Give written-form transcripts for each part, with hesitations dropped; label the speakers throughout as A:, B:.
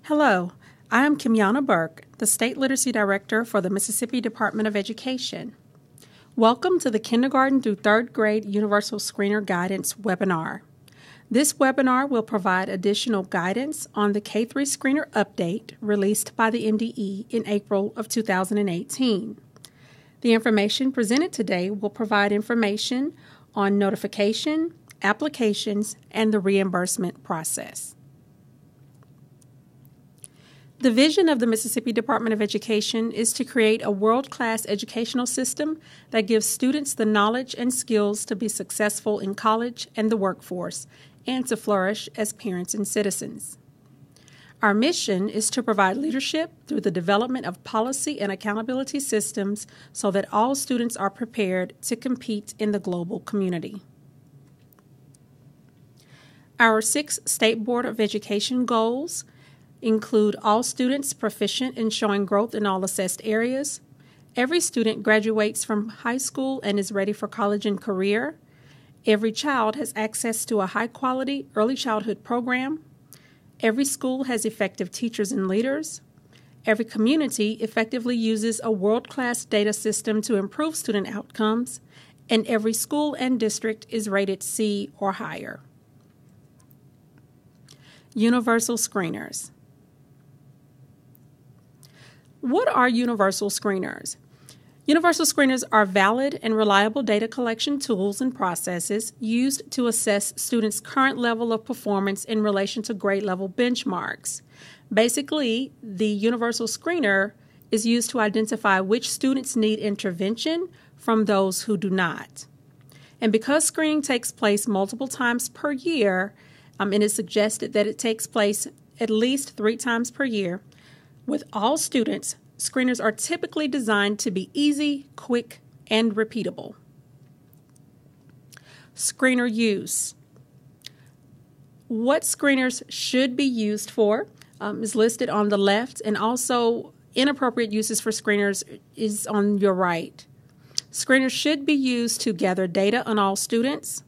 A: Hello, I am Kimyana Burke, the State Literacy Director for the Mississippi Department of Education. Welcome to the Kindergarten through 3rd Grade Universal Screener Guidance webinar. This webinar will provide additional guidance on the K-3 Screener Update released by the MDE in April of 2018. The information presented today will provide information on notification, applications, and the reimbursement process. The vision of the Mississippi Department of Education is to create a world-class educational system that gives students the knowledge and skills to be successful in college and the workforce, and to flourish as parents and citizens. Our mission is to provide leadership through the development of policy and accountability systems so that all students are prepared to compete in the global community. Our 6 State Board of Education goals include all students proficient in showing growth in all assessed areas, every student graduates from high school and is ready for college and career, every child has access to a high-quality early childhood program, every school has effective teachers and leaders, every community effectively uses a world-class data system to improve student outcomes, and every school and district is rated C or higher. Universal Screeners. What are universal screeners? Universal screeners are valid and reliable data collection tools and processes used to assess students' current level of performance in relation to grade level benchmarks. Basically, the universal screener is used to identify which students need intervention from those who do not. And because screening takes place multiple times per year, it is suggested that it takes place at least 3 times per year, with all students, screeners are typically designed to be easy, quick, and repeatable. Screener use. What screeners should be used for is listed on the left, and also inappropriate uses for screeners is on your right. Screeners should be used to gather data on all students,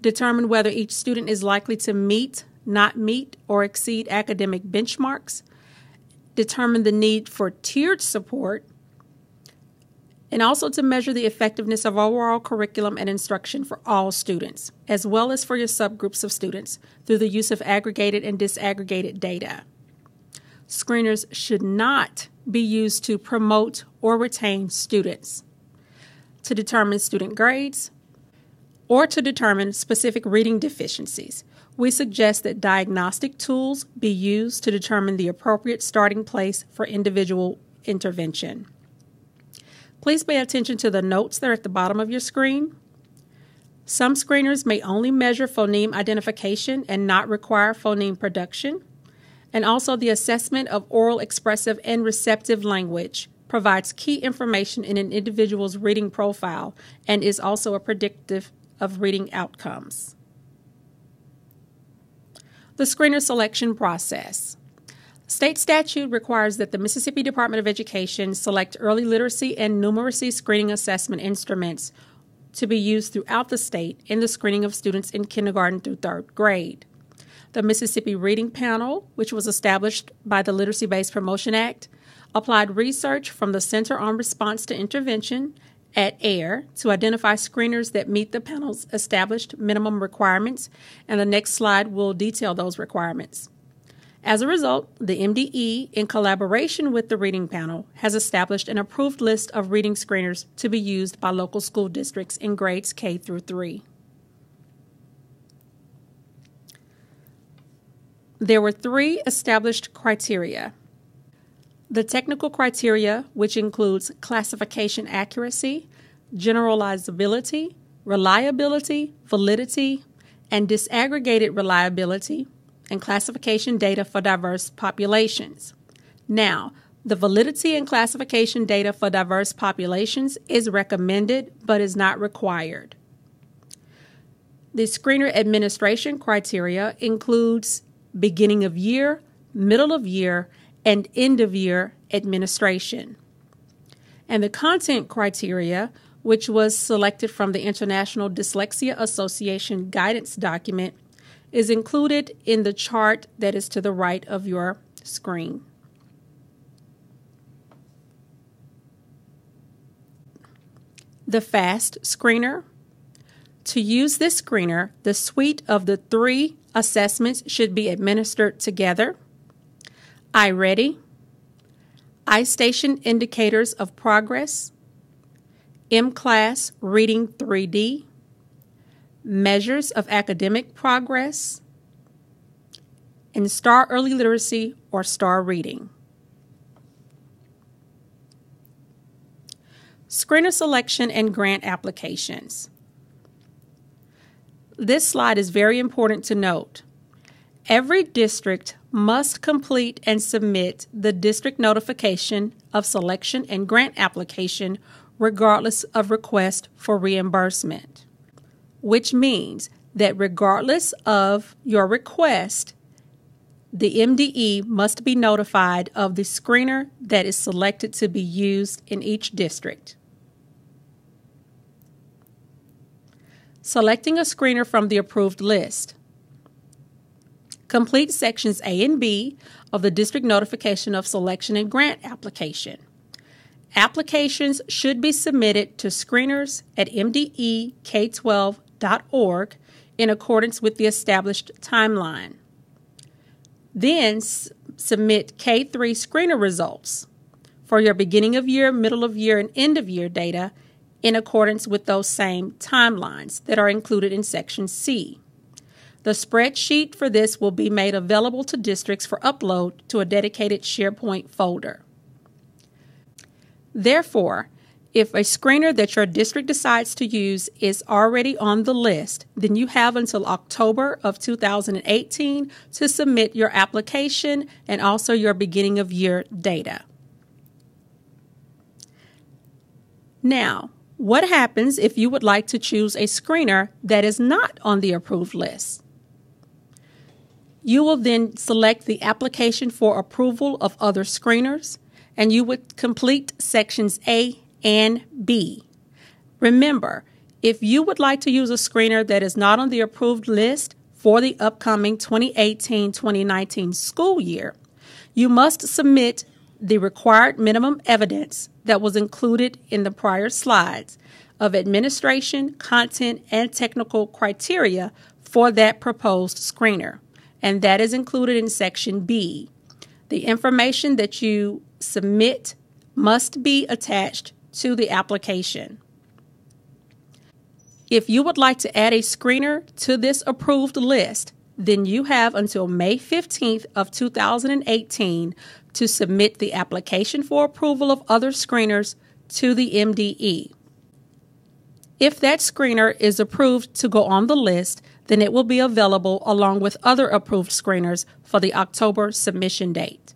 A: determine whether each student is likely to meet, not meet, or exceed academic benchmarks, determine the need for tiered support, and also to measure the effectiveness of overall curriculum and instruction for all students, as well as for your subgroups of students, through the use of aggregated and disaggregated data. Screeners should not be used to promote or retain students, to determine student grades, or to determine specific reading deficiencies. We suggest that diagnostic tools be used to determine the appropriate starting place for individual intervention. Please pay attention to the notes that are at the bottom of your screen. Some screeners may only measure phoneme identification and not require phoneme production. And also the assessment of oral, expressive, and receptive language provides key information in an individual's reading profile and is also a predictive of reading outcomes. The screener selection process. State statute requires that the Mississippi Department of Education select early literacy and numeracy screening assessment instruments to be used throughout the state in the screening of students in kindergarten through 3rd grade. The Mississippi Reading Panel, which was established by the Literacy-Based Promotion Act, applied research from the Center on Response to Intervention at AIR to identify screeners that meet the panel's established minimum requirements, and the next slide will detail those requirements. As a result, the MDE, in collaboration with the Reading Panel, has established an approved list of reading screeners to be used by local school districts in grades K through 3. There were 3 established criteria. The technical criteria, which includes classification accuracy, generalizability, reliability, validity, and disaggregated reliability, and classification data for diverse populations. Now, the validity and classification data for diverse populations is recommended but is not required. The screener administration criteria includes beginning of year, middle of year, and end-of-year administration. And the content criteria, which was selected from the International Dyslexia Association guidance document, is included in the chart that is to the right of your screen. The FAST screener. To use this screener, the suite of the 3 assessments should be administered together. iReady, iStation Indicators of Progress, MClass Reading 3D, Measures of Academic Progress, and STAR Early Literacy or STAR Reading. Screener selection and grant applications. This slide is very important to note. Every district must complete and submit the district notification of selection and grant application regardless of request for reimbursement, which means that regardless of your request, the MDE must be notified of the screener that is selected to be used in each district. Selecting a screener from the approved list. Complete sections A and B of the district notification of selection and grant application. Applications should be submitted to screeners@mdek12.org in accordance with the established timeline. Then submit K3 screener results for your beginning of year, middle of year, and end of year data in accordance with those same timelines that are included in Section C. The spreadsheet for this will be made available to districts for upload to a dedicated SharePoint folder. Therefore, if a screener that your district decides to use is already on the list, then you have until October of 2018 to submit your application and also your beginning of year data. Now, what happens if you would like to choose a screener that is not on the approved list? You will then select the application for approval of other screeners, and you would complete sections A and B. Remember, if you would like to use a screener that is not on the approved list for the upcoming 2018-2019 school year, you must submit the required minimum evidence that was included in the prior slides of administration, content, and technical criteria for that proposed screener, and that is included in Section B. The information that you submit must be attached to the application. If you would like to add a screener to this approved list, then you have until May 15th of 2018 to submit the application for approval of other screeners to the MDE. If that screener is approved to go on the list, then it will be available along with other approved screeners for the October submission date.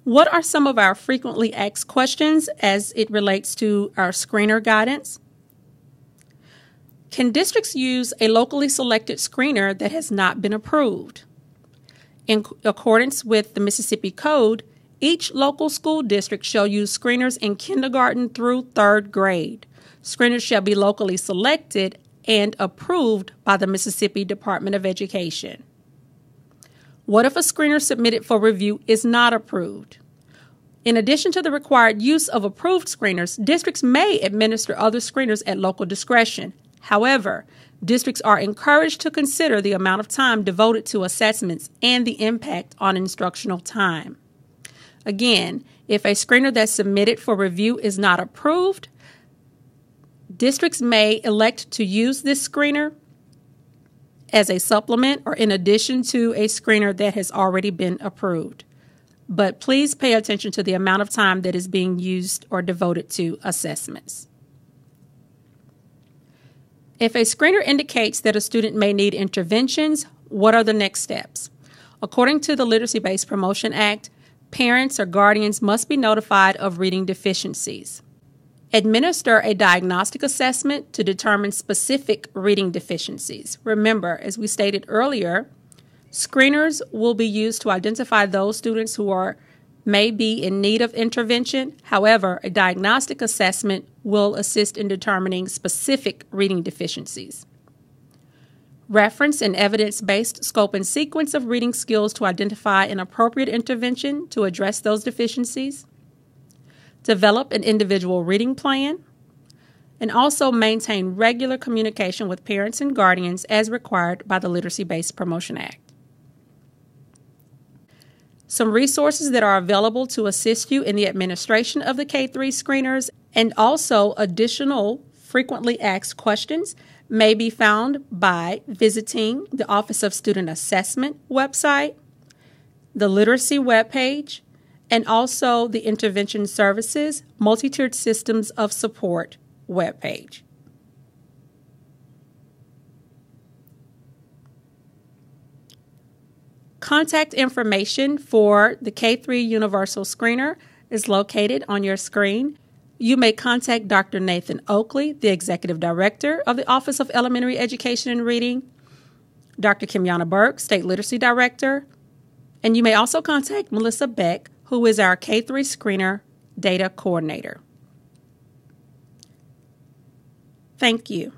A: What are some of our frequently asked questions as it relates to our screener guidance? Can districts use a locally selected screener that has not been approved? In accordance with the Mississippi Code, each local school district shall use screeners in kindergarten through 3rd grade. Screeners shall be locally selected and approved by the Mississippi Department of Education. What if a screener submitted for review is not approved? In addition to the required use of approved screeners, districts may administer other screeners at local discretion. However, districts are encouraged to consider the amount of time devoted to assessments and the impact on instructional time. Again, if a screener that's submitted for review is not approved, districts may elect to use this screener as a supplement or in addition to a screener that has already been approved. But please pay attention to the amount of time that is being used or devoted to assessments. If a screener indicates that a student may need interventions, what are the next steps? According to the Literacy-Based Promotion Act, parents or guardians must be notified of reading deficiencies. Administer a diagnostic assessment to determine specific reading deficiencies. Remember, as we stated earlier, screeners will be used to identify those students who may be in need of intervention. However, a diagnostic assessment will assist in determining specific reading deficiencies. Reference an evidence-based scope and sequence of reading skills to identify an appropriate intervention to address those deficiencies. Develop an individual reading plan. And also maintain regular communication with parents and guardians as required by the Literacy-Based Promotion Act. Some resources that are available to assist you in the administration of the K-3 screeners and also additional frequently asked questions may be found by visiting the Office of Student Assessment website, the Literacy webpage, and also the Intervention Services Multi-Tiered Systems of Support webpage. Contact information for the K-3 Universal Screener is located on your screen. You may contact Dr. Nathan Oakley, the Executive Director of the Office of Elementary Education and Reading, Dr. Kimyana Burke, State Literacy Director, and you may also contact Melissa Beck, who is our K-3 Screener Data Coordinator. Thank you.